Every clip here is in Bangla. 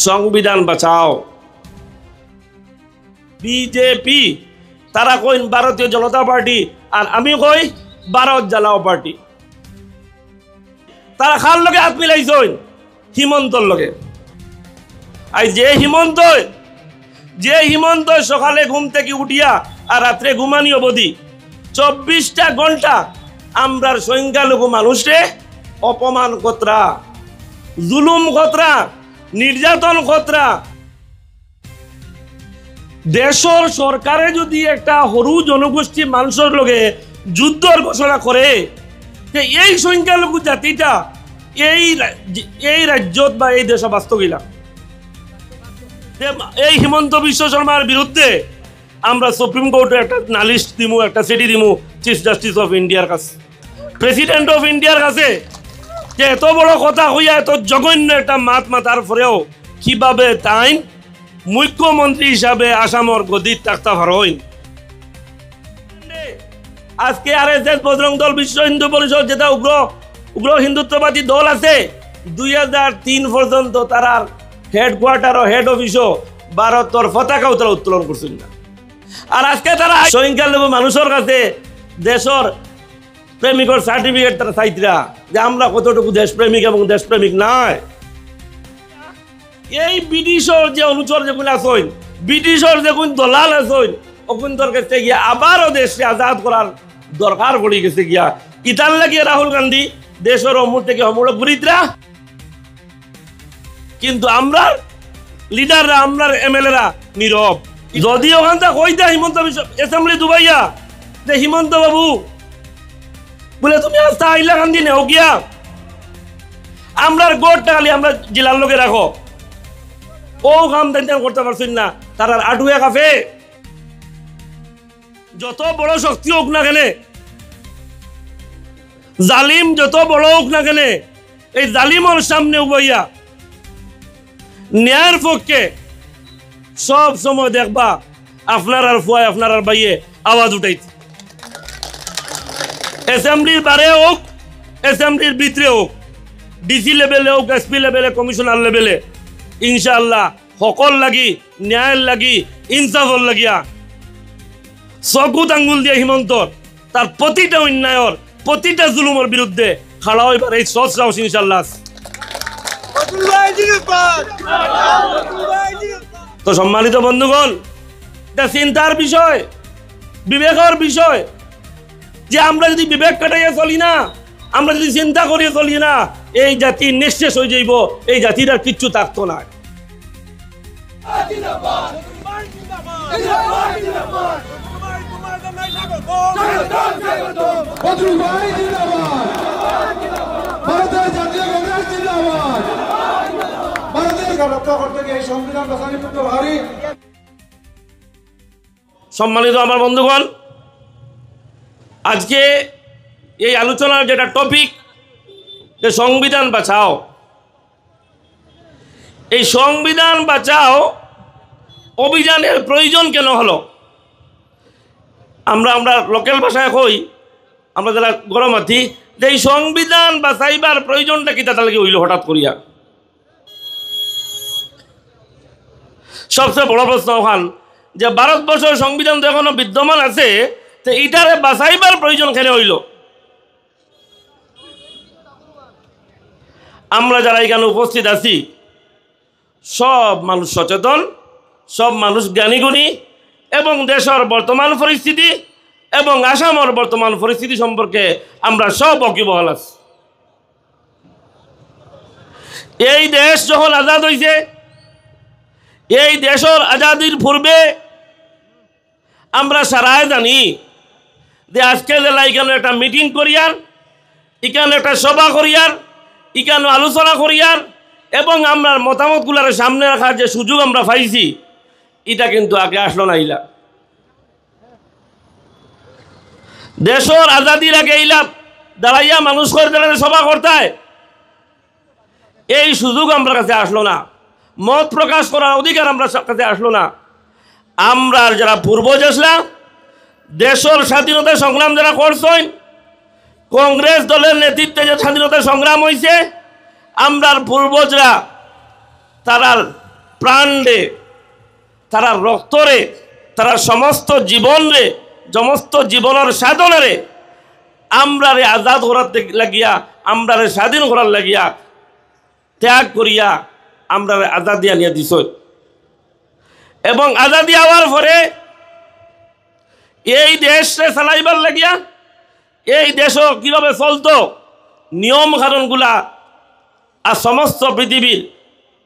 সংবিধান বাঁচাও। বিজেপি তারা কই ভারতীয় জনতা পার্টি, আর আমি কই ভারত জ্বালাও পার্টি। তারা খার লগে হাত মিলাইছেন হিমন্তর লগে। আর যে হিমন্ত সকালে ঘুম থেকে উঠিয়া আর রাত্রে ঘুমানি অবধি 24টা ঘন্টা আমরার সংখ্যালঘু মানুষে অপমান কতরা, জুলুম কতরা, নির্যাতন কতরা। দেশের সরকারে যদি একটা সরু জনগোষ্ঠী মানুষের লগে যুদ্ধর ঘোষণা করে, এই সংখ্যালঘু জাতিটা এই রাজ্যত বা এই দেশে বাস্ত গিলা। এই হিমন্ত বিশ্ব শর্মার বিরুদ্ধে আমরা সুপ্রিম কোর্টে একটা নালিশ দিমু, একটা চিঠি দিমু চিফ জাস্টিস অফ ইন্ডিয়ার কাছে, প্রেসিডেন্ট অফ ইন্ডিয়ার কাছে, যে এত বড় কথা হইয়া এত জঘন্য একটা মাতার পরেও কিভাবে তাই মুখ্যমন্ত্রী হিসাবে আসামর গদিত থাকতে পারেন। আজকে RSS বজরং দল, বিশ্ব হিন্দু পরিষদ, যেটা উগ্র হিন্দুত্ববাদী দল আছে, 2003 পর্যন্ত তার হেডকোয়ার্টার ও হেড অফিসও ভারতের পতাকাও তারা উত্তোলন করছেন না। আর আজকে তারা সংখ্যালঘু মানুষের কাছে দেশের প্রেমিকর সার্টিফিকেট তারা চাইতরা যে আমরা কতটুকু দেশপ্রেমিক এবং দেশপ্রেমিক নয়। এই ব্রিটিশের যে অনুচর যেগুলো আছেন, ব্রিটিশের যেগুলো দলাল আছেন, ওগুলোর কাছে গিয়া আবারও দেশকে আজাদ করার দরকার পড়ে গেছে গিয়া। ইতার লাগিয়ে রাহুল গান্ধী দেশের অমূল থেকে অমূল বুড়িতরা, কিন্তু আমরা লিডাররা, আমরা MLA-রা নীরব। যদি ওখান থেকে কইতা হিমন্ত বিশ্ব অ্যাসেম্বলি দুবাইয়া যে হিমন্ত বাবু বলে তুমি আস্তা আইলা গান্ধী নেও গিয়া আমরার গোটটা খালি আমরা জেলার লোকে রাখো, ও কাম দেন করতে পারছেন না। তার আটুয়া কাফে যত বড় শক্তি হোক না কেনে, জালিম যত বড় হোক না কেনে, এই জালিমের সামনে উবাইয়া ন্যায়ের পক্ষে সব সময় দেখবা আপনার আর ফুয়ায়, আপনার আর ভাইয়ে আওয়াজ উঠাইছে। অ্যাসেম্বলির বারে হোক, অ্যাসেম্বলির ভিতরে হোক, DC লেভেলে হোক, SP লেভেলে, কমিশনার লেভেলে, ইনশাআল্লাহ সকল লাগি, ন্যায়ের লাগি, ইনসাফর লাগিয়া চকুত আঙ্গুল দিয়ে হিমন্তর তার প্রতিটা অন্যায়ের, প্রতিটা জুলুমের বিরুদ্ধে খাড়া হইবার এই সস রাউস ইনশাআল্লাহ। তো সম্মানিত বন্ধুগণ, এটা চিন্তার বিষয়, বিবেকের বিষয়, যে আমরা যদি বিবেক কাটাইয়া চলি না, আমরা যদি চিন্তা করিয়া চলি না, এই জাতি নিঃশেষ হয়ে যাইব, এই জাতির আর কিচ্ছু থাকতো না। সম্মানিত আমার বন্ধুগণ, আজকে এই আলোচনার যেটা টপিক, যে সংবিধান বাঁচাও, এই সংবিধান বাঁচাও অভিযানের প্রয়োজন কেন হলো? আমরা লোকাল ভাষায় কই, আমরা যারা গরম আছি, যে এই সংবিধান বাঁচাইবার প্রয়োজনটা কি তার লাগে হইল হঠাৎ করিয়া? সবচেয়ে বড় প্রশ্ন ওখান যে ভারতবর্ষের সংবিধান তো এখনো বিদ্যমান আছে, তো এইটারে বাঁচাইবার প্রয়োজন কেন হইল? আমরা যারা এখানে উপস্থিত আছি সব মানুষ সচেতন, সব মানুষ জ্ঞানীগুণী, এবং দেশের বর্তমান পরিস্থিতি এবং আসামের বর্তমান পরিস্থিতি সম্পর্কে আমরা সব ওয়াকিবহাল আছি। এই দেশ যখন আজাদ হয়েছে, এই দেশের আজাদির পূর্বে আমরা সারাই জানি যে আজকে জেলা এখানে একটা মিটিং করিয়ার, এখানে একটা সভা করিয়ার, এখানে আলোচনা করিয়ার, এবং আমরা মতামতগুলার সামনে রাখার যে সুযোগ আমরা পাইছি, এটা কিন্তু আগে আসলো না। ইলা দেশের আজাদির আগে ইলা দাঁড়াইয়া মানুষ করে দাঁড়ালে সভা করতে, এই সুযোগ আমরা কাছে আসলো না। মত প্রকাশ করার অধিকার আমরা কাছে আসলো না। আমরা যারা পূর্বজ আসলাম, দেশের স্বাধীনতা সংগ্রাম যারা করছেন, কংগ্রেস দলের নেতৃত্বে যে স্বাধীনতা সংগ্রাম হয়েছে, আমরার পূর্বজরা তারা প্রাণ রে, তারা রক্ত রে, তারা সমস্ত জীবন রে, সমস্ত জীবনের সাধনা রে আমরা রে আজাদ করার লাগিয়া, আমরা রে স্বাধীন করার লাগিয়া ত্যাগ করিয়া আমরা রে আজাদি আনিয়া দিছ। এবং আজাদি হওয়ার পরে এই দেশে চালাইবার লাগিয়া, এই দেশও কিভাবে চলতো নিয়ম কারণগুলা আর সমস্ত পৃথিবীর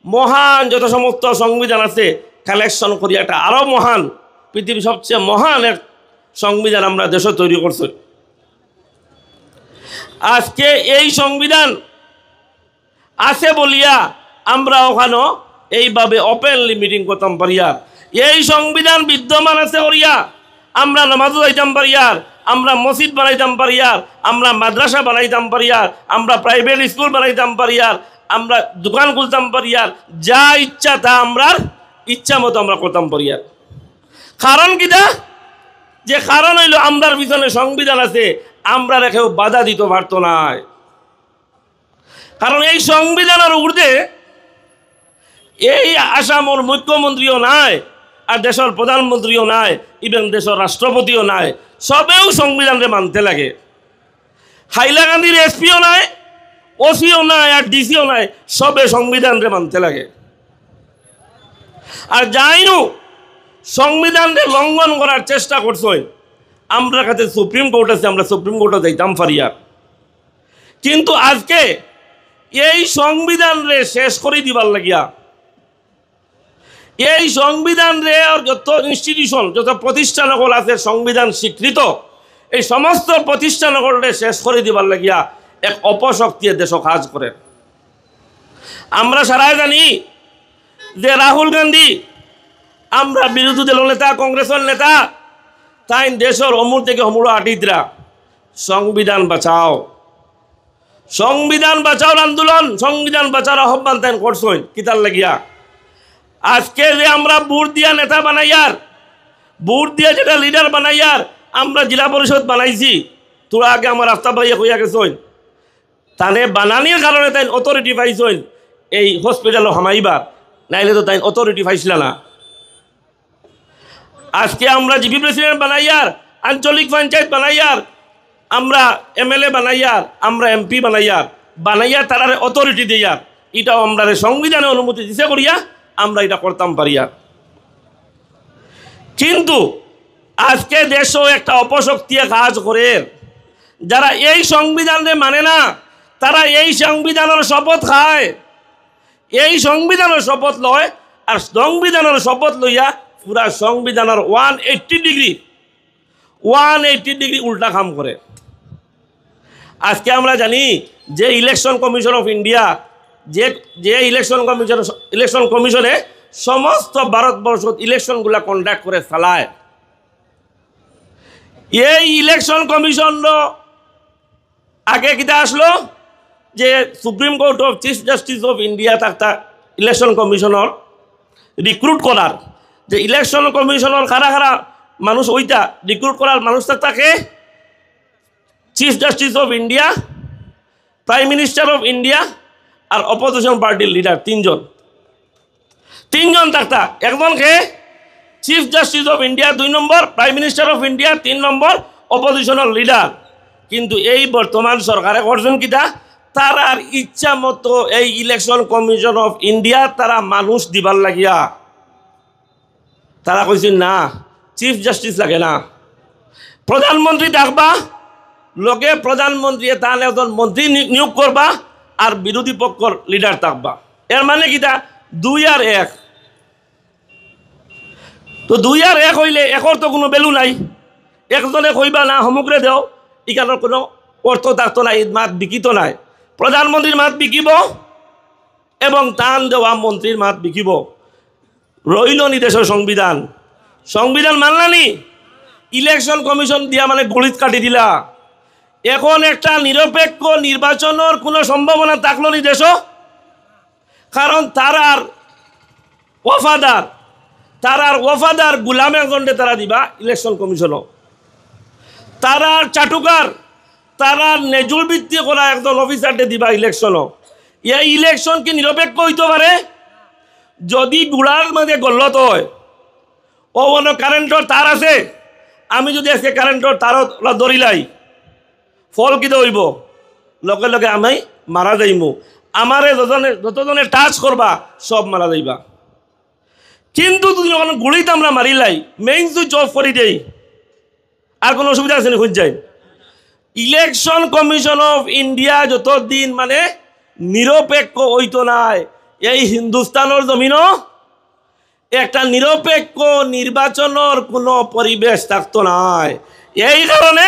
মহান যত সমস্ত সংবিধান আছে কালেকশন করি একটা আরো মহান, পৃথিবীর সবচেয়ে মহান এক সংবিধান আমরা দেশে তৈরি করছি। আজকে এই সংবিধান আছে বলিয়া আমরা ওখানে এইভাবে ওপেনলি মিটিং করতাম পারিয়ার। এই সংবিধান বিদ্যমান আছে করিয়া আমরা নামাজও যাইতাম পারিয়ার, আমরা মসজিদ বানাইতাম পারিয়ার, আমরা মাদ্রাসা বানাইতাম পারিয়ার, আমরা প্রাইভেট স্কুল বানাইতাম পারিয়ার, আমরা দোকান খুলতাম পারিয়ার, যা ইচ্ছা তা আমরা ইচ্ছা মতো আমরা করতাম পারিয়ার। কারণ কিটা? যে কারণ হইল আমরার পিছনে সংবিধান আছে, আমরা কেউ বাধা দিতে পারতো না। কারণ এই সংবিধানের ঊর্ধ্বে এই আসামর মুখ্যমন্ত্রীও নাই, আর দেশের প্রধানমন্ত্রীও নাই, ইভেন দেশের রাষ্ট্রপতিও নাই, সবেও সংবিধানকে মানতে লাগে। হাইলাকান্দির এসপিও নাই, ওসিও নাই, আর ডিসিও নাই, সবে সংবিধানকে মানতে লাগে। আর যাইনু সংবিধানকে লঙ্ঘন করার চেষ্টা করছে, আমরা কাছে সুপ্রিম কোর্ট আছে, আমরা সুপ্রিম কোর্টে যাইতাম পারিয়ার। কিন্তু আজকে এই সংবিধান রে শেষ করে দিবার লাগিয়া, এই সংবিধান রে যত ইনস্টিটিউশন যত প্রতিষ্ঠানগুলো আছে সংবিধান স্বীকৃত, এই সমস্ত প্রতিষ্ঠানগুলো শেষ করে দিবার লাগিয়া এক অপশক্তি দেশ কাজ করে। আমরা সারাই জানি যে রাহুল গান্ধী, আমরা বিরোধী দলের নেতা, কংগ্রেসের নেতা, তাই দেশের অমূর থেকে অমূর আটিতরা সংবিধান বাঁচাও, সংবিধান বাঁচাও আন্দোলন, সংবিধান বাঁচার আহ্বান তাই করছেন কিতার লাগিয়া। আজকে যে আমরা ভোট দিয়া নেতা বানাইয়ার, ভোট দিয়া যেটা লিডার বানাইয়ার আমরা জেলা পরিষদ বানাইছি, তোরা আগে আমার রাস্তা পাইয়া কইয়া গেছেন, তাহলে বানানির কারণে তাই অথরিটি পাইছেন এই হসপিটালও হামাইবার, নাইলে তো তাই অথরিটি পাইছিল না। আজকে আমরা জিপি প্রেসিডেন্ট বানাইয়ার, আঞ্চলিক পঞ্চায়েত বানাইয়ার, আমরা এমএলএ বানাইয়ার, আমরা এমপি বানাইয়ার, বানাইয়ার তারারে অথরিটি দিয়ার, এটাও আমরা সংবিধানে অনুমতি দিছে করিয়া আমরা এটা করতাম পারিয়া। কিন্তু আজকে দেশও একটা অপশক্তি কাজ করে, যারা এই সংবিধানে মানে না, তারা এই সংবিধানের শপথ খায়, এই সংবিধানের শপথ লয়, আর সংবিধানের শপথ লইয়া পুরা সংবিধানের 180 ডিগ্রি উল্টা কাম করে। আজকে আমরা জানি যে ইলেকশন কমিশন অফ ইন্ডিয়া, যে ইলেকশন কমিশনে সমস্ত ভারতবর্ষ ইলেকশনগুলা কন্ডাক্ট করে চালায়। এই ইলেকশন কমিশন আগে কিতা আসলো যে supreme court of chief justice of India তাক ইলেকশন কমিশনের রিক্রুট করার, যে ইলেকশন কমিশনের খারা খারা মানুষ ওইটা রিক্রুট করার মানুষ তাকে chief justice of India, prime minister of India আর অপোজিশন পার্টির লিডার তিনজন থাকতা। একজনকে chief justice of India 2 number, prime minister of India 3 number, অপোজিশনের লিডার। কিন্তু এই বর্তমান সরকারে করছেন কিটা, তারার ইচ্ছা মতো এই ইলেকশন কমিশন অফ ইন্ডিয়া তারা মানুষ দিবার লাগিয়া তারা কইছেন না, চিফ জাস্টিস লাগে না, প্রধানমন্ত্রী ডাকবা, লোকে প্রধানমন্ত্রী তাহলে একজন মন্ত্রী নিয়োগ করবা, আর বিরোধী পক্ষর লিডার থাকবা। এর মানে কিটা 2 আর 1। তো 2 আর 1 হইলে একর তো কোনো ভ্যালু নাই, একজনে কইবা না সমগ্রে দেও, এখানে কোনো অর্থ থাকতো না, মাত বিকিত নাই। প্রধানমন্ত্রীর মাত বিকিব এবং টান দেওয়া মন্ত্রীর মাত বিকিব। রইল নি দেশের সংবিধান, সংবিধান মানলানি, ইলেকশন কমিশন দিয়া মানে গলিত কাটি দিলা। এখন একটা নিরপেক্ষ নির্বাচনের কোনো সম্ভাবনা থাকলো নি দেশ, কারণ তারার ওয়াফাদার গুলাম একজনকে তারা দিবা ইলেকশন কমিশনও, তারার চাটুকার, তারার নেজুল ভিত্তি করা একজন অফিসারকে দিবা ইলেকশনও। এই ইলেকশন কি নিরপেক্ষ হইতে পারে? যদি গুড়ার মাঝে গল্লত হয় ও মনে কারেন্টর তার আছে আমি যদি আজকে কারেন্টর তার দরিলাই ফল কিতে হইব লগে লগে আমি মারা যাইমু আমারে যতজনে টাচ করবা সব মারা যাইবা কিন্তু যদি যখন গুড়িতে আমরা মারিলাই মেইন সুইচ অফ করে দেই আর কোনো অসুবিধা আছে না খুঁজ যায় ইলেকশন কমিশন অফ ইন্ডিয়া যতদিন মানে নিরপেক্ষ হইতো নাই এই হিন্দুস্তানের জমিনও একটা নিরপেক্ষ নির্বাচনের কোনো পরিবেশ থাকতো নাই এই কারণে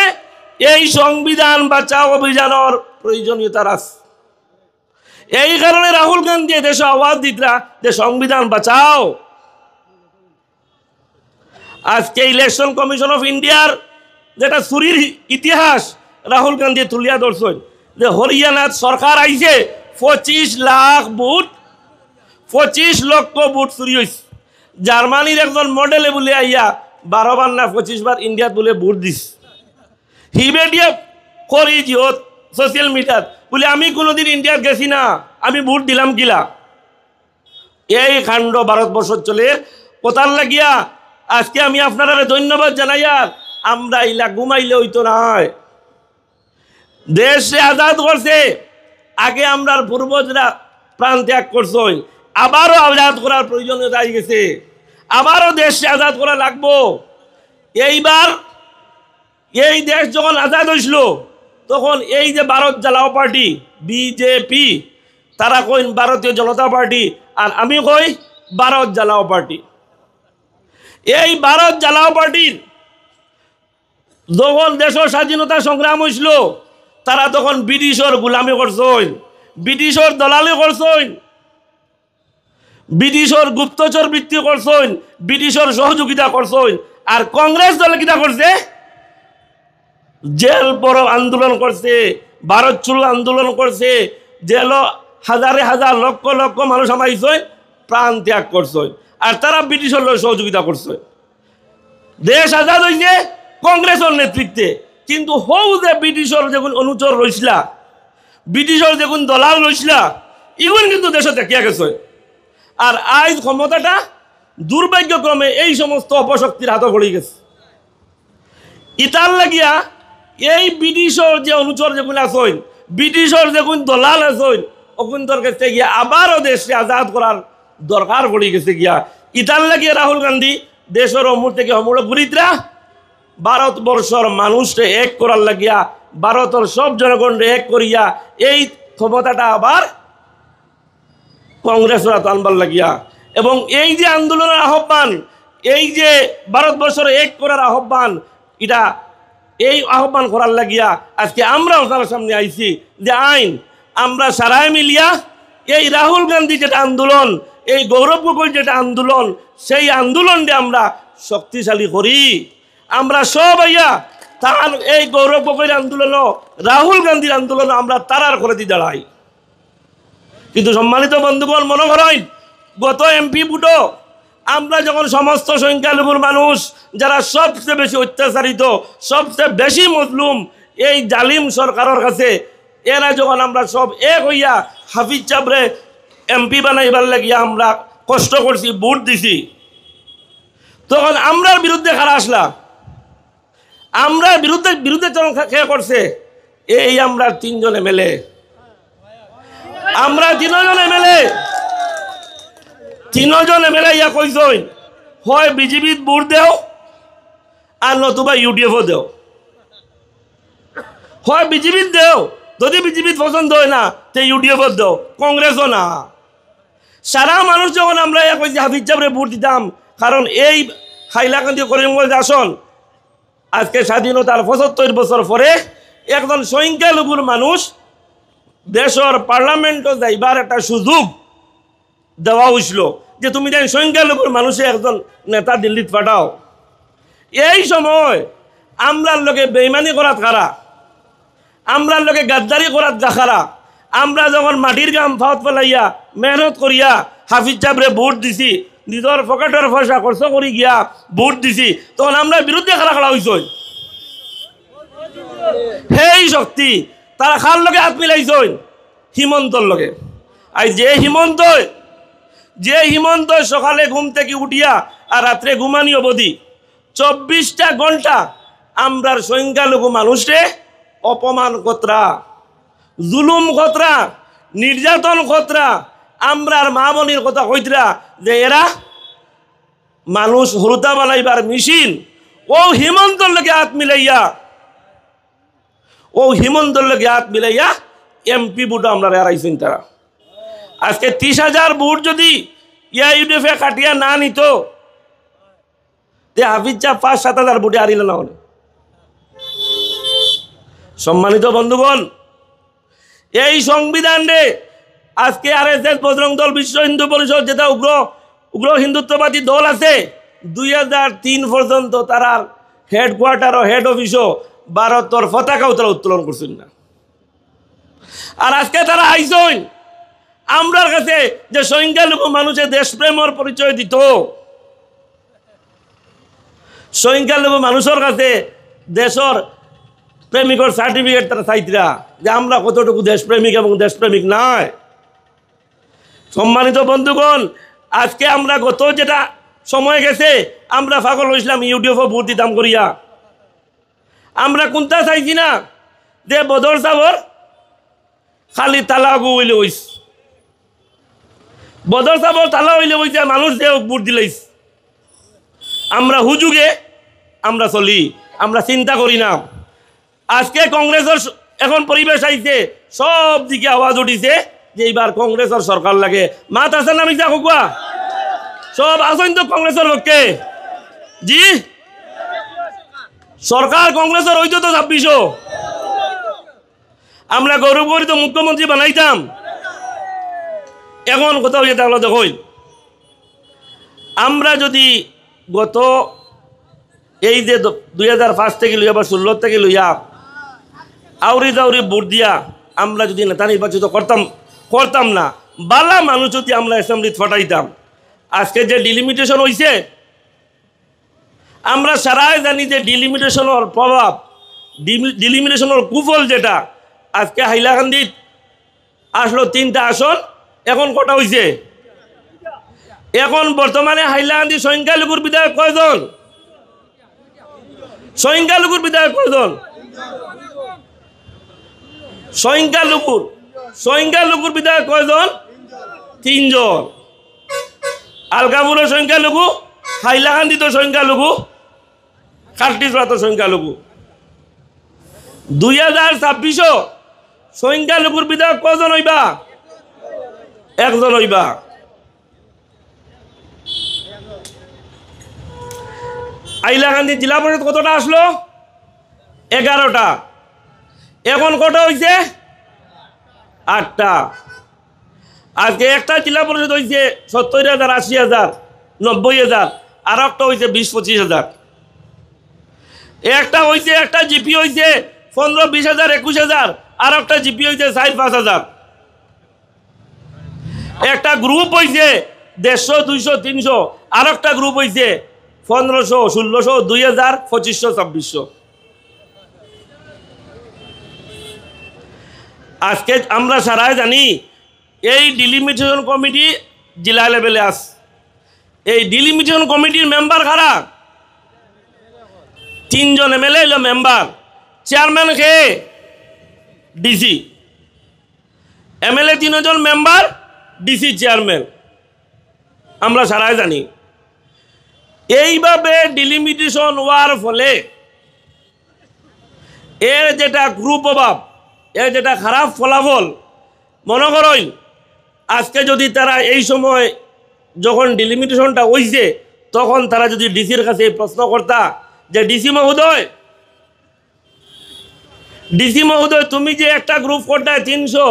এই সংবিধান বাঁচাও অভিযানের প্রয়োজনীয়তা আছে এই কারণে রাহুল গান্ধী দেশে আওয়াজ দিতরা যে সংবিধান বাঁচাও আজকে ইলেকশন কমিশন অফ ইন্ডিয়ার যেটা চুরির ইতিহাস রাহুল গান্ধী তুলিয়া ধরছেন যে হরিয়ানাত সরকার আইছে 25 লাখ ভোট 25 লক্ষ ভোট চুরি হয়েছে জার্মানির একজন মডেলে বলে আইয়া 12 বার না 25 বার ইন্ডিয়াত বলে ভোট দিস হিবেডিয়া করি জিওত সোশ্যাল মিডিয়াত বলে আমি কোনোদিন ইন্ডিয়াত গেছি না আমি ভোট দিলাম কিলা এই কাণ্ড ভারতবর্ষ চলে কোথার লাগিয়া আজকে আমি আপনারা ধন্যবাদ জানাই আর আমরা ইলা ঘুমাইলে হইতো নাই দেশে আজাদ করছে আগে আমরার পূর্বজরা প্রাণ ত্যাগ করছেন আবারও আজাদ করার প্রয়োজনীয়তা হয়ে গেছে আবারও দেশে আজাদ করা লাগবো এইবার এই দেশ যখন আজাদ হয়েছিল তখন এই যে ভারত জ্বালাও পার্টি বিজেপি তারা কইন ভারতীয় জনতা পার্টি আর আমি কই ভারত জ্বালাও পার্টি এই ভারত জ্বালাও পার্টির যখন দেশের স্বাধীনতা সংগ্রাম হয়েছিল তারা তখন ব্রিটিশের গোলামি করছেন ব্রিটিশের দলালি করছেন ব্রিটিশের গুপ্তচর বৃত্তি করছেন ব্রিটিশের সহযোগিতা করছেন আর কংগ্রেস দল কিটা করছে জেল বড় আন্দোলন করছে ভারত চুল আন্দোলন করছে জেল হাজারে হাজার লক্ষ লক্ষ মানুষ আমাইছে প্রাণ ত্যাগ করছে আর তারা ব্রিটিশের সহযোগিতা করছে দেশ আজাদ হয়েছে কংগ্রেসের নেতৃত্বে কিন্তু হৌ যে ব্রিটিশের যখন অনুচর রইছিলা ব্রিটিশের যখন দলাল রইছিলা এগুলো কিন্তু দেশে দেখিয়া গেছে আর আজ ক্ষমতাটা দুর্ভাগ্যক্রমে এই সমস্ত অপশক্তির হাতে পড়ে গেছে ইতার লাগিয়া এই ব্রিটিশের যে অনুচর যেগুলো আছেন ব্রিটিশের যেগুন দলাল আছেন ওগুনদের কাছে গিয়া আবারও দেশকে আজাদ করার দরকার পড়ে গেছে গিয়া ইতার লাগিয়া রাহুল গান্ধী দেশের অমূর থেকে অমূল পুরিতরা ভারতবর্ষর মানুষকে এক করার লাগিয়া ভারতের সব জনগণকে এক করিয়া এই ক্ষমতাটা আবার কংগ্রেসরা টানবার লাগিয়া এবং এই যে আন্দোলনের আহ্বান এই যে ভারতবর্ষের এক করার আহ্বান এটা এই আহ্বান করার লাগিয়া আজকে আমরা আপনার সামনে আইছি যে আইন আমরা সারাই মিলিয়া এই রাহুল গান্ধী যেটা আন্দোলন এই গৌরব গগৈ যেটা আন্দোলন সেই আন্দোলনকে আমরা শক্তিশালী করি আমরা সব আইয়া তার এই গৌরব গগৈর আন্দোলন রাহুল গান্ধীর আন্দোলন আমরা তারার করে দিয়ে দাঁড়াই কিন্তু সম্মানিত বন্ধুগণ মনে করেন গত এমপি বুটো আমরা যখন সমস্ত সংখ্যালঘুর মানুষ যারা সবচেয়ে বেশি অত্যাচারিত সবচেয়ে বেশি মজলুম এই জালিম সরকারের কাছে এরা যখন আমরা সব এক হইয়া হাফিজ চাবরে এমপি বানাইবার লাগিয়া আমরা কষ্ট করছি ভোট দিছি তখন আমরার বিরুদ্ধে খারা আসলা আমরা বিরুদ্ধে যখন খেয়ে করছে এই আমরা তিনজন এমএলএ আমরা তিনজন এমএলএ ইয়া কইছই হয় বিজেপিত ভোট দেও আর নতুবা ইউডিএফও দেও হয় বিজেপিত দেও যদি বিজেপিত পছন্দ হয় না তে ইউডিএফও দেও কংগ্রেসও না সারা মানুষ যখন আমরা ইয়া কইছি হাফিজ সাহেবরে ভোট দিতাম কারণ এই হাইলাকান্দি করিমগঞ্জ আসন আজকে স্বাধীনতার ৭৫ বছর পরে একজন সংখ্যালঘুর মানুষ দেশের পার্লামেন্টও যাইবার একটা সুযোগ দেওয়া হয়েছিল যে তুমি দেন সংখ্যালঘুর মানুষে একজন নেতা দিল্লিত পাঠাও এই সময় আমরার লোকে বেইমানি করাত খারা আমরার লোকে গাদ্দারি করাত গাখারা আমরা যখন মাটির গাম ফাওত ফেলাইয়া মেহনত করিয়া হাফিজ সাহেবরে ভোট দিছি নিজের পকেটের পয়সা খরচ করি গিয়া ভোট দিছি তখন আমরা বিরুদ্ধে খাড়া খাড়া হয়েছ সেই শক্তি তারা খার লগে হাত মিলাইছ হিমন্তর লগে আর যে হিমন্ত যে হিমন্ত সকালে ঘুম থেকে উঠিয়া আর রাত্রে ঘুমানি অবধি 24টা ঘন্টা আমরার সংখ্যালঘু মানুষে অপমান কতরা, জুলুম কতরা, নির্যাতন কতরা, আমরার মা বোনের কথা কইতরা যে এরা মানুষ হরুতা বানাইবার মেশিন। ও হিমন্তর লগে হাত মিলাইয়া এমপি বুট আমরা এরাইছেন তারা। আজকে 30,000 ভোট যদি ইউডিএফে কাটিয়া না নিত তে হাফিজ চা 5-7,000 ভোটে হারিল না হলে। সম্মানিত বন্ধুগণ, এই সংবিধান রে আজকে আরএসএস, বজরং দল, বিশ্ব হিন্দু পরিষদ যেটা উগ্র হিন্দুত্ববাদী দল আছে 2003 পর্যন্ত তারা হেডকোয়ার্টার ও হেড অফিসও ভারতের পতাকাও তারা উত্তোলন করছেন না। আর আজকে তারা আইসন আমরার কাছে যে সংখ্যালঘু মানুষের দেশপ্রেমর পরিচয় দিত, সংখ্যালঘু মানুষের কাছে দেশের প্রেমিকর সার্টিফিকেট তারা চাইতরা যে আমরা কতটুকু দেশপ্রেমিক এবং দেশপ্রেমিক নাই। সম্মানিত বন্ধুগণ, আজকে আমরা গত যেটা সময় গেছে আমরা পাগল হয়েছিলাম ইউটিউবে ভোট দিতাম করিয়া। আমরা কোনটা চাইছি না যে বদর সাবর খালি তালা হইলে হইস, বদর সাবর তালা হইলে হইছে মানুষ যে ভোট দিলেইস। আমরা হুজুগে আমরা চলি, আমরা চিন্তা করি না। আজকে কংগ্রেসের এখন পরিবেশ আইছে, সব দিকে আওয়াজ উঠিছে যে এইবার কংগ্রেসের সরকার লাগে। মাত আছে না মিছা কোয়া? সব আসেন তো কংগ্রেসের পক্ষে। জি, সরকার কংগ্রেসের হইতো তো 2600। আমরা গৌরব করি তো মুখ্যমন্ত্রী বানাইতাম। এখন কোথাও যেতে হলো দেখুন, আমরা যদি গত এই যে 2005 থেকে লইয়া বা 16 থেকে লইয়া আউরি দাউরি ভোট দিয়া আমরা যদি নেতা নির্বাচিত করতাম না, বালা মানুষ যদি আমরা অ্যাসেম্বলিতে ফাটাইতাম, আজকে যে ডিলিমিটেশন হয়েছে আমরা সারাই জানি যে ডিলিমিটেশনের প্রভাব, ডিলিমিটেশনের কুফল যেটা আজকে হাইলাকান্দিত আসলো 3টা আসন, এখন কটা হয়েছে? এখন বর্তমানে হাইলাকান্দি সংখ্যালঘুর বিধায়ক কয়জন? সংখ্যালঘুর বিধায়ক কয়জন? সংখ্যালঘুর বিধায়ক কয়জন? 3 জন। আলগাপুরের সংখ্যালঘু, হাইলাকান্দিত সংখ্যালঘু, কার্টিসরাত সংখ্যালঘু। 2026 সংখ্যালঘুর বিধায়ক কয়জন হইবা? 1 জন হইবা। হাইলাকান্দি জেলা পরিষদ কতটা আসলো? 11টা। এখন কটা হয়েছে? 8টা। আজকে একটা জেলা পরিষদ হয়েছে 70,000, 80,000, 90,000, আর একটা হয়েছে 20-25,000। একটা হয়েছে, একটা জিপি হয়েছে 15-20,000, 21,000, আর একটা জিপি হয়েছে 4-5,000। একটা গ্রুপ হয়েছে 150, 200, 300, আর একটা গ্রুপ হয়েছে 1500, 1600, 2000, 2500, 2600। আজকে আমরা সারাই জানি এই ডিলিমিটেশন কমিটি জেলা লেভেলে আস। এই ডিলিমিটেশন কমিটির মেম্বার কারা? 3 জন এমএলএ হলো মেম্বার। চেয়ারম্যান কে? ডিসি। এমএলএ 3 জন মেম্বার, ডিসি চেয়ারম্যান। আমরা সারাই জানি এইভাবে ডিলিমিটেশন হওয়ার ফলে এর যেটা গ্রুপ অভাব, এর যেটা খারাপ ফলাফল, মনে করেন আজকে যদি তারা এই সময় যখন ডিলিমিটেশনটা হইছে তখন তারা যদি ডিসির কাছে প্রশ্ন করতা যে ডিসি মহোদয় তুমি যে একটা গ্রুপ করতায় 300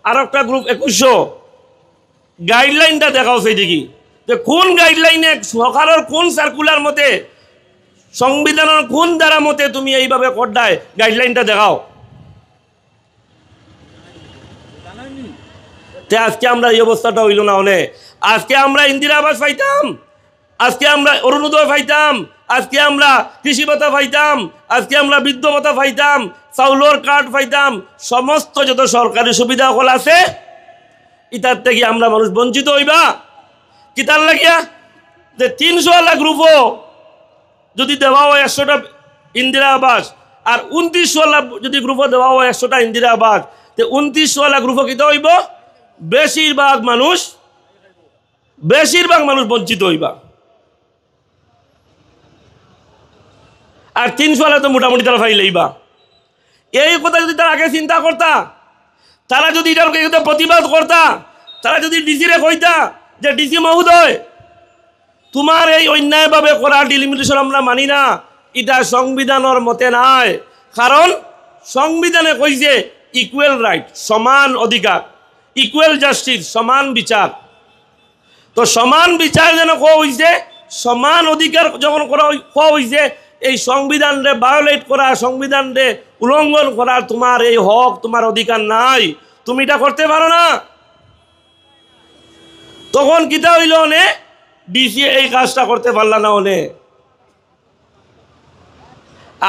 আর একটা গ্রুপ 2100, গাইডলাইনটা দেখাও সেই দেখি যে কোন গাইডলাইনে সরকারের কোন সার্কুলার মতে, সংবিধানের কোন ধারা মতে তুমি এইভাবে করতায়, গাইডলাইনটা দেখাও। আজকে আমরা এই অবস্থাটা হইল না হলে আজকে আমরা ইন্দিরা আবাস পাইতাম, আজকে আমরা অরুণোদয় পাইতাম, আজকে আমরা কৃষি ভাতা পাইতাম, আজকে আমরা বৃদ্ধ ভাতা পাইতাম, চাউলের কার্ড পাইতাম, সমস্ত যত সরকারি সুবিধা সকল আছে এটার থেকে আমরা মানুষ বঞ্চিত হইবা। কিতার লাগিয়া যে 300 গ্রুপও যদি দেওয়া হয় 100টা ইন্দিরা আবাস, আর 29 যদি গ্রুপও দেওয়া হয় 100টা ইন্দিরা আবাস, তো 29 গ্রুপও কিতা হইব, বেশিরভাগ মানুষ বঞ্চিত হইবা। আর 300 তো মোটামুটি তারা ফাইল লইবা। এই কথা যদি তারা আগে চিন্তা করতা, তারা যদি এটার প্রতিবাদ করতা, তারা যদি ডিসিরে কইতা যে ডিসি মহোদয়, তোমার এই অন্যায়ভাবে করা ডিলিমিটেশন আমরা মানি না, এটা সংবিধানের মতে নাই। কারণ সংবিধানে কইছে ইকুয়াল রাইট, সমান অধিকার, ইকুয়াল জাস্টিস, সমান বিচার। তো সমান বিচার যেন কোয়া হয়েছে, সমান অধিকার যখন কোয়া হয়েছে, এই সংবিধান রে ভায়োলেট করা, সংবিধান রে উল্লঙ্ঘন করার তোমার এই হক, তোমার অধিকার নাই, তুমি এটা করতে পারো না। তখন কিতা হইল, অনে ডিসি এই কাজটা করতে পারলা না। অনে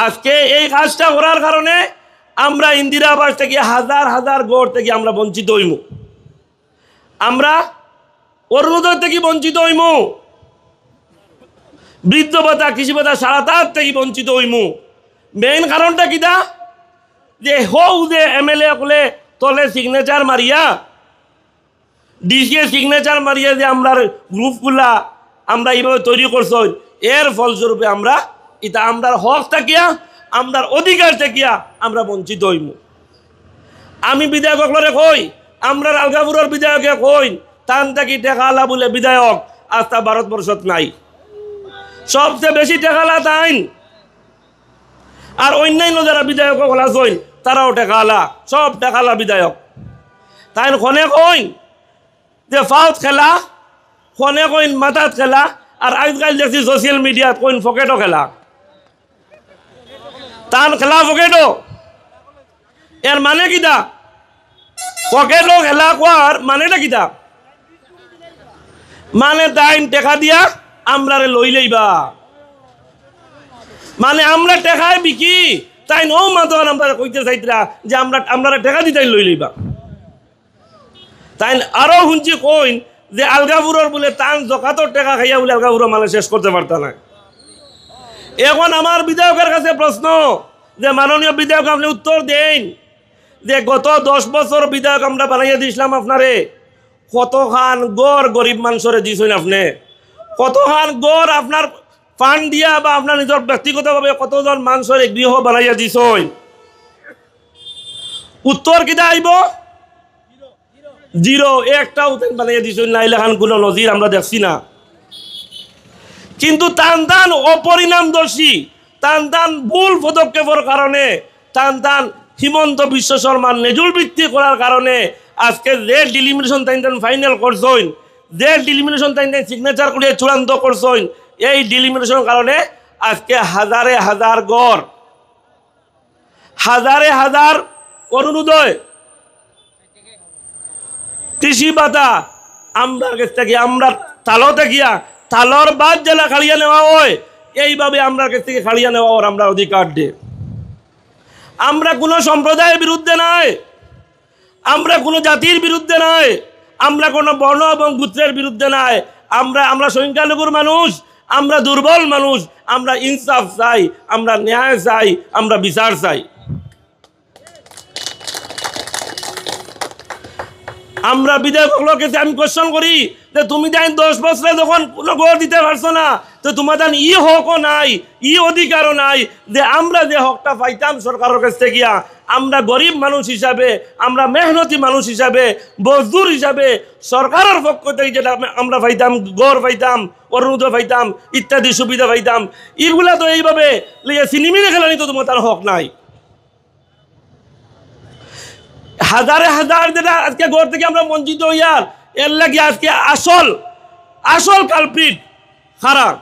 আজকে এই কাজটা করার কারণে আমরা ইন্দিরা আবাস থেকে হাজার হাজার গড় থেকে আমরা বঞ্চিত হইম, আমরা অরুণোদয় থেকে বঞ্চিত হইম, বৃদ্ধ ভাতা, কৃষি ভাতা, সারা তার থেকে বঞ্চিত হইম। মেইন কারণটা কিটা, যে হৌ যে MLA কলে তলে সিগনেচার মারিয়া, ডিসিএ সিগনেচার মারিয়া যে আমরা গ্রুপগুলা আমরা এইভাবে তৈরি করছো, এর ফলস্বরূপে আমরা এটা আমরা হক থাকিয়া, আমরা অধিকার থাকিয়া আমরা বঞ্চিত হইম। আমি বিধায়করে কই, আমরা আলগাপুরের বিধায়কে কই, তান থাকি টেকালা বলে বিধায়ক আস্থা ভারতবর্ষত নাই, সবচেয়ে বেশি টেকালা তাইন। আর অন্যান্য যারা বিধায়ক বলা কইন, তারাও টেকালা, সব টেকালা বিধায়ক। তাই খনে কইন যে ফাউত খেলা, খনে কইন মাথাত খেলা, আর আজকাল দেখছি সোশ্যাল মিডিয়াত কইন ফকেটও খেলা। তান খেলা ফকেটও, এর মানে কিতা? পকেটও খেলা কোয়ার মানেটা কিতা? মানে তাইন টেকা দিয়া আমরা লই লইবা, মানে আমরা টেকায় বিকি তাই নো মাতন আমরা কইতে চাইতরা যে আমরা টেকা দিতাই লই লইবা। তাই আরো শুনছি কইন যে আলগাপুরের বলে তান জকাতর টেকা খাইয়া বলে আলগাপুরের মানে শেষ করতে পারতা না। এখন আমার বিধায়কের কাছে প্রশ্ন, যে মাননীয় বিধায়ক আপনি উত্তর দেন যে গত 10 বছর বিধায়ক আমরা বানাইয়া দিয়েছিলাম আপনারে, কতখান গড় গরিব মানুষরে দিয়েছেন আপনি, কতখান গড় আপনার ফান্ড দিয়া বা আপনার নিজের ব্যক্তিগতভাবে কতজন মানুষের গৃহ বানাইয়া দিয়েছেন? উত্তর কিটা আইব? জিরো, একটাও বানাইয়া দিয়েছেন না, এলাকান কোনো নজির আমরা দেখছি না। কিন্তু টান টান অপরিণামদর্শী, টান টান ভুল পদক্ষেপের কারণে, টান টান হিমন্ত বিশ্ব শর্মার নেজুল বৃত্তি করার কারণে আজকে যে ডিলিমিনেশন টাইম ফাইনাল করছেন, যে ডিলিমিনেশন টাইম সিগনেচার করে চূড়ান্ত করছেন, এই ডিলিমিনেশনের কারণে আজকে হাজারে হাজার গড়, হাজারে হাজার অরুণোদয়, কৃষি ভাতা আমরা কাছ থেকে, আমরা তালো থাকিয়া তালর বাদ জেলা খাড়িয়া নেওয়া হয়, এইভাবে আমরা কাছ থেকে খাড়িয়া নেওয়া হয় আমরা অধিকার দে। আমরা কোনো সম্প্রদায়ের বিরুদ্ধে নয়, আমরা কোনো জাতির বিরুদ্ধে নয়, আমরা কোনো বর্ণ এবং গোত্রের বিরুদ্ধে নয়, আমরা সংখ্যালঘুর মানুষ, আমরা দুর্বল মানুষ, আমরা ইনসাফ চাই, আমরা ন্যায় চাই, আমরা বিচার চাই। আমরা বিধায়কগুলোর কাছে আমি কোশ্চেন করি যে তুমি যাই 10 বছরে যখন কোনো গড় দিতে পারছো না, তো তোমার ই হকও নাই, ই অধিকারও নাই যে আমরা যে হকটা পাইতাম সরকারের কাছ থেকে, আমরা গরিব মানুষ হিসাবে, আমরা মেহনতি মানুষ হিসাবে, মজদুর হিসাবে সরকারের পক্ষ থেকে যেটা আমরা পাইতাম, গড় পাইতাম, অরুণোদয় পাইতাম, ইত্যাদি সুবিধা পাইতাম, এগুলা তো এইভাবে সিনেমিনে খেলানি তো তোমার তার হক নাই। হাজারে হাজার যেটা আজকে গড় থেকে আমরা বঞ্চিত হইয়ার, এর লাগে আজকে আসল কালপ্রিট খারাপ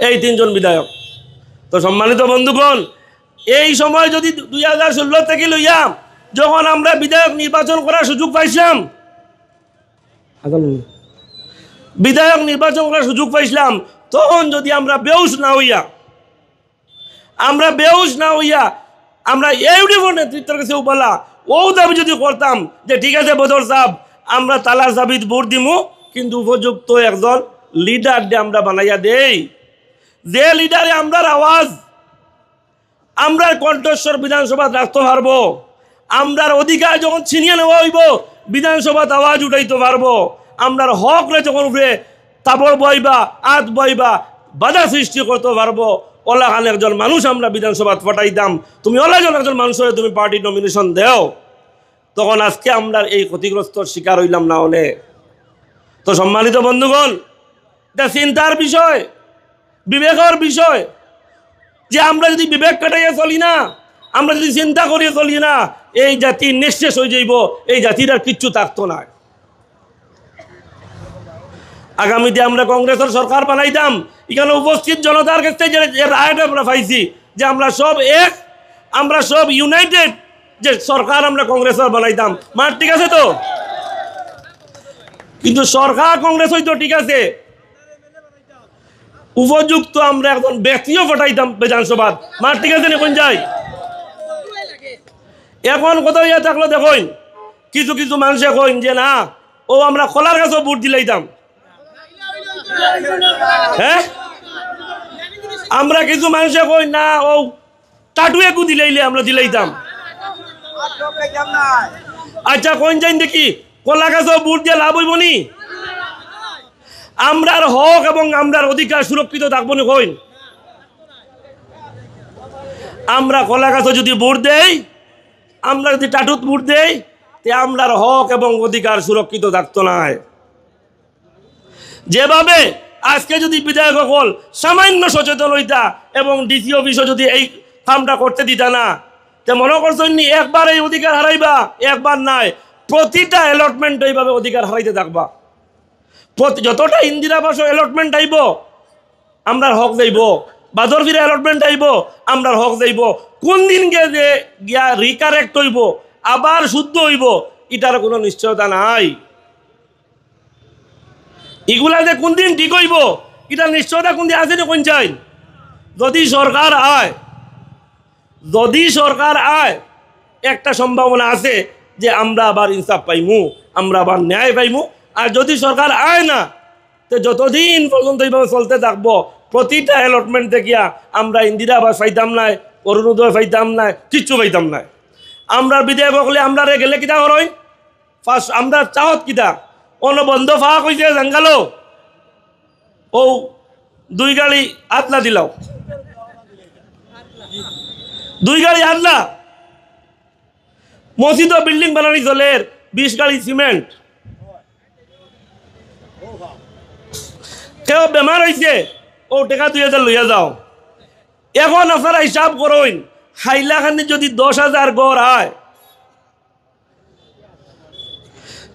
এই 3 জন বিধায়ক। তো সম্মানিত বন্ধুগণ, এই সময় যদি 2016 থেকে লইয়া যখন আমরা বিধায়ক নির্বাচন করার সুযোগ পাইছিলাম, তখন যদি আমরা বেউস না হইয়া আমরা ইউডিএফ নেতৃত্বের কাছে বলা ও দাবি যদি করতাম যে ঠিক আছে বদর সাহেব, আমরা তালার চাবিত ভোট দিমু, কিন্তু উপযুক্ত একজন লিডার দিয়ে আমরা বানাইয়া দেই, যে লিডারে আমরার আওয়াজ আমরা কণ্ঠস্বর বিধানসভা রাখতে পারবো, আমরার অধিকার যখন ছিনিয়ে নেওয়া হইব বিধানসভাত আওয়াজ উঠাইতে পারবো, আমরার হক রে যখন উঠে তাবড় বইবা আত বইবা বাধা সৃষ্টি করতে পারবো, ওলা খান একজন মানুষ আমরা বিধানসভাত পাঠাইতাম, তুমি ওলাজন একজন মানুষের তুমি পার্টি নমিনেশন দেও, তখন আজকে আমরা এই ক্ষতিগ্রস্ত শিকার হইলাম না অনেক। তো সম্মানিত বন্ধুগণ, এটা চিন্তার বিষয়, বিবেকের বিষয়, যে আমরা যদি বিবেক কাটাইয়া চলি না, আমরা যদি চিন্তা করিয়া চলি না, এই জাতি নিঃশেষ হয়ে যাইব, এই জাতির আর কিচ্ছু থাকতো না। আগামীতে আমরা কংগ্রেসের সরকার বানাইতাম, এখানে উপস্থিত জনতার কাছ থেকে যে রায়টা আমরা পাইছি যে আমরা সব এক, আমরা সব ইউনাইটেড, যে সরকার আমরা কংগ্রেসের বানাইতাম। মার ঠিক আছে তো? কিন্তু সরকার কংগ্রেস হইতো ঠিক আছে, উপযুক্ত আমরা একজন ব্যক্তিও পাঠাইতাম বিধানসভা। মার ঠিক আছে এখন যাই। এখন কোথাও ইয়ে থাকলো দেখুন, কিছু কিছু মানুষে কইন যে না ও আমরা খোলার কাছেও ভোট দিলাইতাম। হ্যাঁ, আমরা কিছু মানুষে কই না ও টাটুয়েকু দিলাইলে আমরা দিলাইতাম। আচ্ছা কোন যাই দেখি কলা গাছও ভোট দিয়ে লাভ হইব নি? আমরার হক এবং আমরার অধিকার সুরক্ষিত থাকবো না কইন? আমরা কলা গাছও যদি ভোট দেই, আমরা যদি টাটুত ভোট দেই, তে আমরার হক এবং অধিকার সুরক্ষিত থাকতো না। যেভাবে আজকে যদি বিধায়ক সকল সামান্য সচেতন হইতা এবং ডিসি অফিসও যদি এই কামটা করতে দিতা না, তে মনে করছেন নি একবার এই অধিকার হারাইবা, একবার নাই প্রতিটা অ্যালটমেন্ট এইভাবে অধিকার হারাইতে থাকবা। যতটা ইন্দিরা আবাস অ্যালটমেন্ট আইব আমরার হক যাইব, বাদর ফিরে অ্যালটমেন্ট আইব আমরার হক যাইব। কোন দিন যে গিয়া রিকারেক্ট হইব, আবার শুদ্ধ হইব, এটার কোনো নিশ্চয়তা নাই। এগুলা যে কোন দিন ঠিক হইব এটা নিশ্চয়তা কোন দিন আছে না কোন চাই? যদি সরকার আয়, যদি সরকার আয়, একটা সম্ভাবনা আছে যে আমরা আবার ইনসাফ পাইমু, আমরা আবার ন্যায় পাইমু। আর যদি সরকার আয় না, তো যতদিন পর্যন্ত এইভাবে চলতে থাকবো, প্রতিটা অ্যালটমেন্ট দেখিয়া আমরা ইন্দিরা আবাস পাইতাম নাই, অরুণোদয় পাইতাম নাই, কিচ্ছু পাইতাম নাই। আমরা বিধায়ক হলে আমরা গেলে কিতা হরই ফার্স্ট আমরা চাহত কিতা অন্য বন্ধ ফাঁক হয়েছে জাঙ্গালো ও 2 গাড়ি আতলা দিলাও, 2 গাড়ি আতলা মসজিদ বিল্ডিং বানানি চলের 20 গাড়ি সিমেন্ট। কেউ বেমার হয়েছে ও টাকা 2000 লইয়া যাও। এখন আপনারা হিসাব করুন, হাইলাকান্দি যদি 10,000 গড় হয়,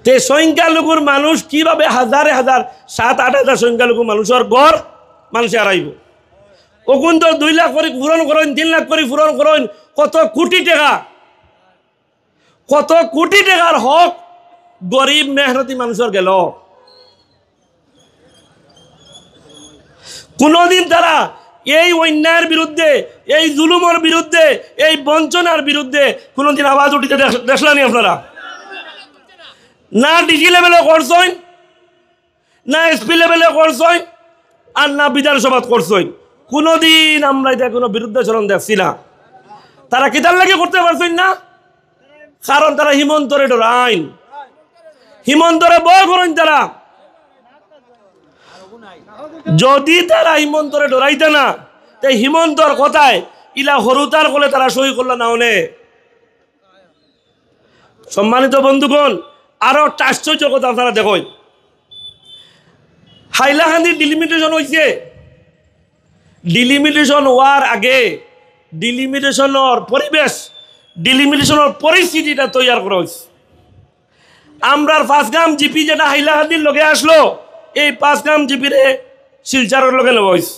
তে সংখ্যালঘুর মানুষ কিভাবে হাজারে হাজার 7-8 হাজার সংখ্যালঘু মানুষের গড় মানুষে হারাইব। ওগুন তো 2 লাখ করে পূরণ করেন, 3 লাখ করে পূরণ করেন, কত কোটি টাকা, কত কোটি টাকার হক গরিব মেহনতি মানুষের গেল। কোনদিন তারা এই অন্যায়ের বিরুদ্ধে, এই জুলুমের বিরুদ্ধে, এই বঞ্চনার বিরুদ্ধে কোনদিন আওয়াজ উঠিতে দেখলানি আপনারা? না ডিজি লেভেলে করছেন, না এসপি লেভেলে করছেন, আর না বিধানসভা করছেন। কোনদিন আমরা এটা কোনো বিরুদ্ধাচরণ দেখছি না। তারা কিতার লাগে করতে পারছেন না? কারণ তারা হিমন্তরে ডরাইন, হিমন্তরে ভয় করেন তারা। যদি তারা হিমন্তরে ডরাইতে না, তাই হিমন্তর কথায় ইলা হরুতার বলে তারা সই করল না অনে। সম্মানিত বন্ধুগণ, আরো একটা আশ্চর্য কথা আপনারা দেখুন, হাইলাকান্দির ডিলিমিটেশন হয়েছে, ডিলিমিটেশন হওয়ার আগে ডিলিমিটেশনের পরিবেশ, ডিলিমিটেশনের পরিস্থিতিটা তৈরি করা হয়েছে। আমরা 5 গ্রাম জিপি যেটা হাইলাকান্দির লগে আসলো, এই 5 গ্রাম জিপিরে শিলচারের লগে নেওয়া হয়েছে,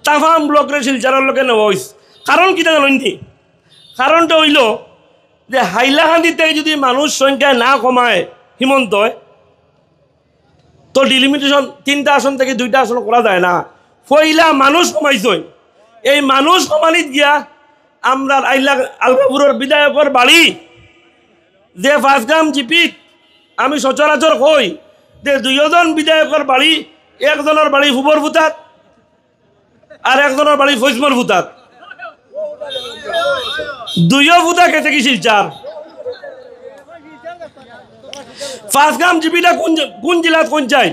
তাফাম ব্লকের শিলচারের লগে নেওয়া হয়েছে। কারণ কি জানেন? কারণটা হইল যে হাইলাকান্দিতে যদি মানুষ সংখ্যা না কমায় হিমন্ত, তো ডিলিমিটেশন 3টা আসন থেকে 2টা আসন করা যায় না। পয়লা মানুষ কমাইছে, এই মানুষ কমানিত গিয়া আমরা আলগাপুরের বিধায়কের বাড়ি যে 5 গ্রাম জিপিত আমি সচরাচর কই যে দুইজন বিধায়কের বাড়ি, একজনের বাড়ি ফুবর ভূতাত আর একজনের বাড়ি ফৈজমর ভূতাত, দুইও ভূতা কেটে কি শিলচার। ফাঁসগাম জিপিটা কোন জেলাত কোন চাই?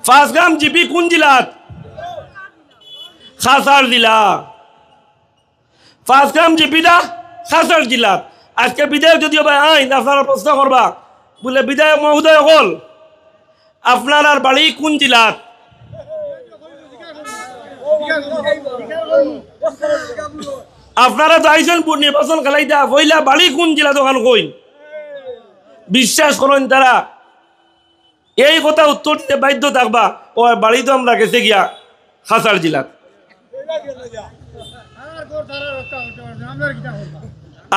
ফাঁসগাম জিপি কোন জেলাত? খাসার জেলা। ফাঁসগাম জিপিটা খাসার জেলাত। আজকে বিধায়ক যদিও ভাই আইন আপনারা প্রশ্ন করবা বলে বিধায়ক মহোদয় হল আপনার আর বাড়ি কোন জেলাত? আপনারা তো আইসেন নির্বাচন খেলাই দেয়া বইলা বাড়ি কোন জেলা দোকান কই? বিশ্বাস করেন তারা এই কথা উত্তর দিতে বাধ্য থাকবা ও বাড়ি তো আমরা গেছে গিয়া খাসার জেলাত।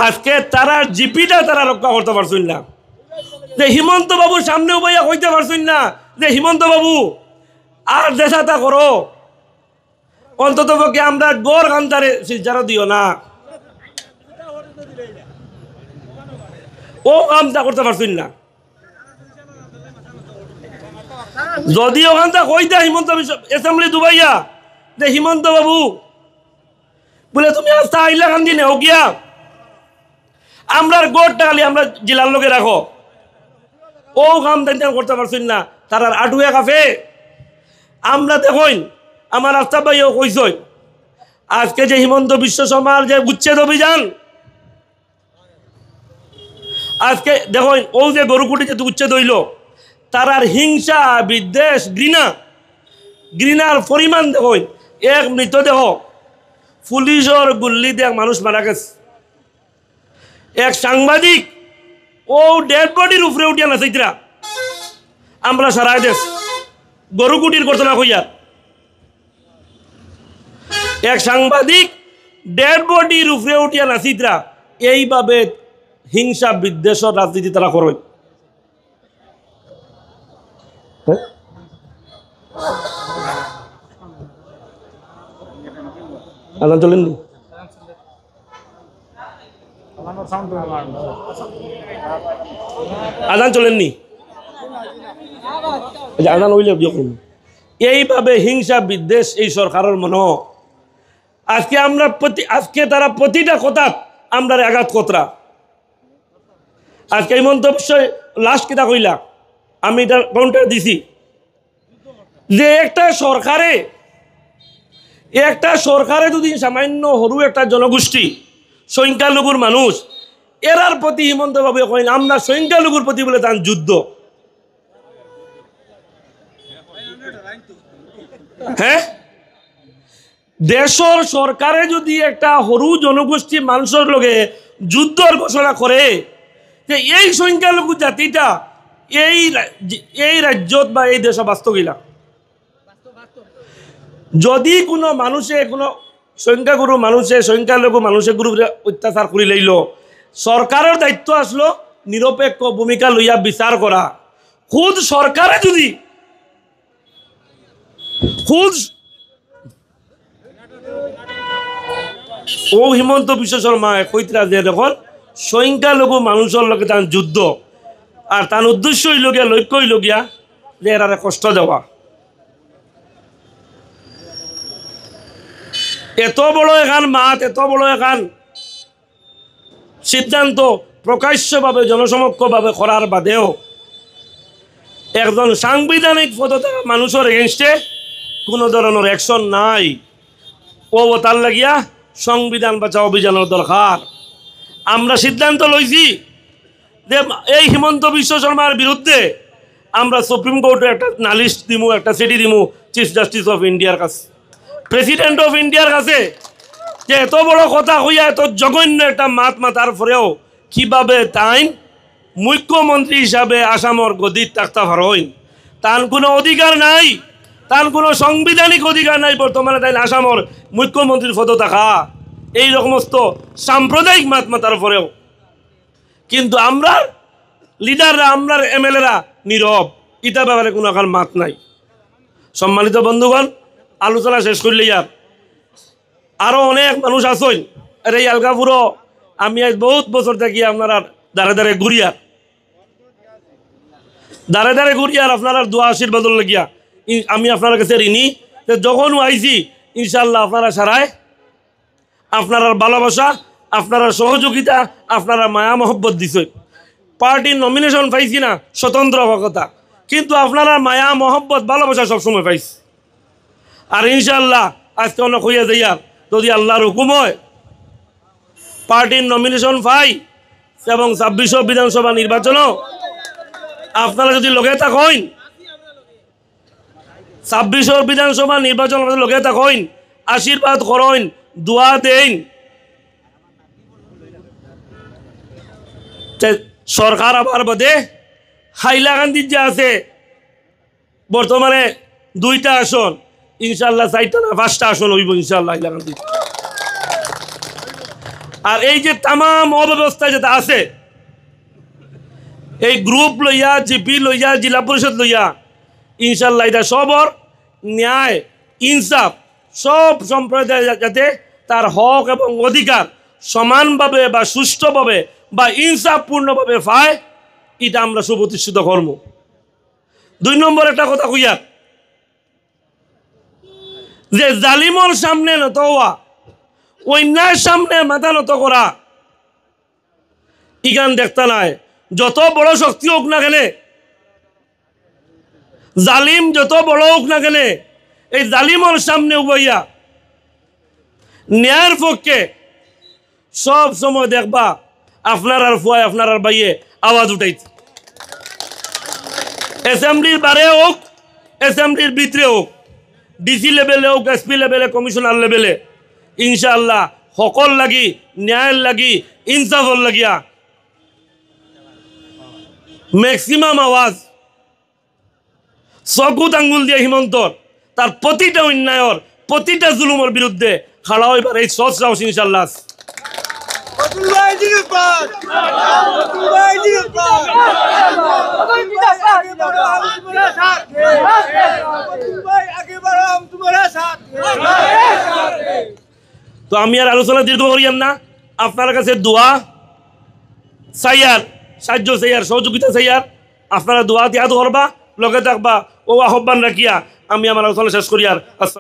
আজকে তারা জিপিটা তারা রক্ষা করতে পারছেন না। যে হিমন্ত বাবু সামনে উপাইয়া কইতে পারছেন না যে হিমন্ত বাবু আর দেশাটা করো, অন্তত পক্ষে আমরা গড় কান্তারে শিলচারও দিও না, ও কামটা করতে পারছেন না। যদি ওখানটা কইতা হিমন্ত অ্যাসেম্বলি দুবাইয়া যে হিমন্ত বাবু বলে তুমি আস্তা আইলা কান্দি নেও গিয়া আমরা গড়টা খালি আমরা জেলার লোকে রাখো, ও কাম করতে পারছেন না। তার আটুয়া কাফে আমরা দেখুন আমার রাস্তা ভাইও কইস আজকে যে হিমন্ত বিশ্ব শর্মার যে উচ্ছেদ অভিযান, আজকে দেখুন ও যে গরুকুটি যে উচ্ছেদ হইল, তার হিংসা বিদ্বেষ ঘৃণার পরিমাণ দেখুন। এক মৃতদেহ পুলিশের গুল্লিতে এক মানুষ মারা গেছে, এক সাংবাদিক ও ডেড বডির উপরে উঠিয়া না সেইতরা আমরা সারা দেশ গরুকুটির ঘটনা কইয়া এক সাংবাদিক ডেড বডির উপরে উঠিয়া নাচিতরা এইভাবে হিংসা বিদ্বেষের রাজনীতি তারা করে। আদান চলেননি, আদান চলেননি, আদান হইলে এইভাবে হিংসা বিদ্বেষ এই সরকারের মনো। আজকে আমরা আজকে তারা প্রতিটা কথা আমরা আঘাত কতরা। আজকে এই মন্তব্য লাস্ট কিতা কইলা আমি এটা কাউন্টার দিছি যে একটা সরকারে যদি সামান্য সরু একটা জনগোষ্ঠী সংখ্যালঘুর মানুষ এরার প্রতি হিমন্ত বাবু কইন আমরা সংখ্যালঘুর প্রতি বলে তার যুদ্ধ। হ্যাঁ, দেশের সরকারে যদি একটা সরু জনগোষ্ঠী মানুষের লগে যুদ্ধর ঘোষণা করে যে এই সংখ্যালঘু জাতিটা এই রাজ্যত বা এই দেশে বাস্তব গিলা, যদি কোনো মানুষে কোনো সংখ্যাগুরু মানুষে সংখ্যালঘু মানুষের গ্রুপে অত্যাচার করে লইল, সরকারের দায়িত্ব আসলো নিরপেক্ষ ভূমিকা লইয়া বিচার করা। খুদ সরকারে যদি ও হিমন্ত বিশ্ব শর্মা কইতরা যে দেখুন সংখ্যালঘু মানুষের লগে তার যুদ্ধ আর তার উদ্দেশ্য হইল গিয়া লক্ষ্য হইল গিয়া যে এরারে কষ্ট দেওয়া। এত বড় এখান মাত, এত বড় এখান সিদ্ধান্ত প্রকাশ্যভাবে জনসমক্ষভাবে করার বাদেও একজন সাংবিধানিক পদত্যাগী মানুষের এগেনস্টে কোনো ধরনের অ্যাকশন নাই। ও তার লাগিয়া সংবিধান বাঁচাও অভিযানের দরকার। আমরা সিদ্ধান্ত লইছি যে এই হিমন্ত বিশ্ব শর্মার বিরুদ্ধে আমরা সুপ্রিম কোর্টে একটা নালিশ দিমু, একটা চিঠি দিমু চিফ জাস্টিস অফ ইন্ডিয়ার কাছে, প্রেসিডেন্ট অফ ইন্ডিয়ার কাছে, যে এত বড় কথা হইয়া এত জঘন্য একটা মাতার পরেও কিভাবে তাই মুখ্যমন্ত্রী হিসাবে আসামর গদিত থাকতে পারেন। তার কোনো অধিকার নাই, তার কোনো সাংবিধানিক অধিকার নাই বর্তমানে তাই আসামর মুখ্যমন্ত্রীর পদ থাকা, এই সমস্ত সাম্প্রদায়িক মাতার পরেও। কিন্তু আমরা লিডাররা, আমরা এমএলএরা নীরব, ইটা ব্যাপারে কোনো এখন মাত নাই। সম্মানিত বন্ধুগণ, আলোচনা শেষ করলে ইয়ার আরও অনেক মানুষ আসেন। আর এই আলগাপুরও আমি আজ বহুত বছর থাকি আপনারা দাঁড়ে দাঁড়ে ঘুরিয়া দাঁড়ে দাঁড়ে ঘুরি আর আপনার দোয়া আশীর্বাদ লাগিয়া আমি আপনার কাছে ঋণী। যে যখন আইছি ইনশাল্লাহ আপনারা সারায় আপনার ভালোবাসা, আপনারা সহযোগিতা, আপনারা মায়া মহব্বত দিছে। পার্টির নমিনেশন পাইছি না স্বতন্ত্র কথা, কিন্তু আপনারা মায়া মহব্বত ভালোবাসা সবসময় পাইছি। আর ইনশাল্লাহ আজকে অনেক হইয়া যাইয়া যদি আল্লাহর হুকুম হয় পার্টির নমিনেশন পাই এবং 26 বিধানসভা নির্বাচনও আপনারা যদি লগে থাকেন, 26 বিধানসভা নির্বাচন লগে থাকেন, আশীর্বাদ করেন, দোয়া দেন, সরকার আবার বাদে হাইলাকান্দির যে আছে বর্তমানে 2টা আসন, ইনশাল্লাহ 4টা না 5টা আসন হইব ইনশাল্লাহ হাইলাকান্দি। আর এই যে তামাম অব্যবস্থা যেটা আছে, এই গ্রুপ লইয়া, জিপি লইয়া, জেলা পরিষদ লইয়া, ইনশাল্লাহ এটা সবর ন্যায় ইনসাফ সব সম্প্রদায় যাতে তার হক এবং অধিকার সমানভাবে বা সুষ্ঠুভাবে বা ইনসাফপূর্ণভাবে পায়, এটা আমরা সুপ্রতিষ্ঠিত কর্ম। 2 নম্বর একটা কথা কইয়া, যে জালিমর সামনে নত হওয়া, অন্যায়ের সামনে মাথা নত করা, ইগান দেখতে নাই। যত বড় শক্তি হোক না কেন, জালিম যত বড় হোক না কেন, এই জালিমর সামনে উবাইয়া ন্যায়ের পক্ষে সব সময় দেখবা আপনার আর ফুয়ায়, আপনার আর বাইয়ে আওয়াজ উঠাইছে। অ্যাসেম্বলির বারে হোক, অ্যাসেম্বলির ভিতরে হোক, ডিসি লেভেলে হোক, এসপি লেভেলে, কমিশনার লেভেলে, ইনশাআল্লাহ হকল লাগি, ন্যায়ের লাগি, ইনসাফর লাগিয়া ম্যাক্সিমাম আওয়াজ চকুত আঙ্গুল দিয়ে হিমন্তর তার প্রতিটা অন্যায়ের, প্রতিটা জুলুমের বিরুদ্ধে খাড়া হইবার এই সৎ সাহস ইনশাআল্লাহ। তো আমি আর আলোচনা দীর্ঘ করিয়াম না, আপনার কাছে দোয়া চাইয়ার, সাহায্য চাইয়ার, সহযোগিতা চাইয়ার, আপনারা দোয়া দিয়া করবা, লগে থাকবা ও আহ্বান রাখিয়া আমি আমার আলোচনা শেষ করি। আর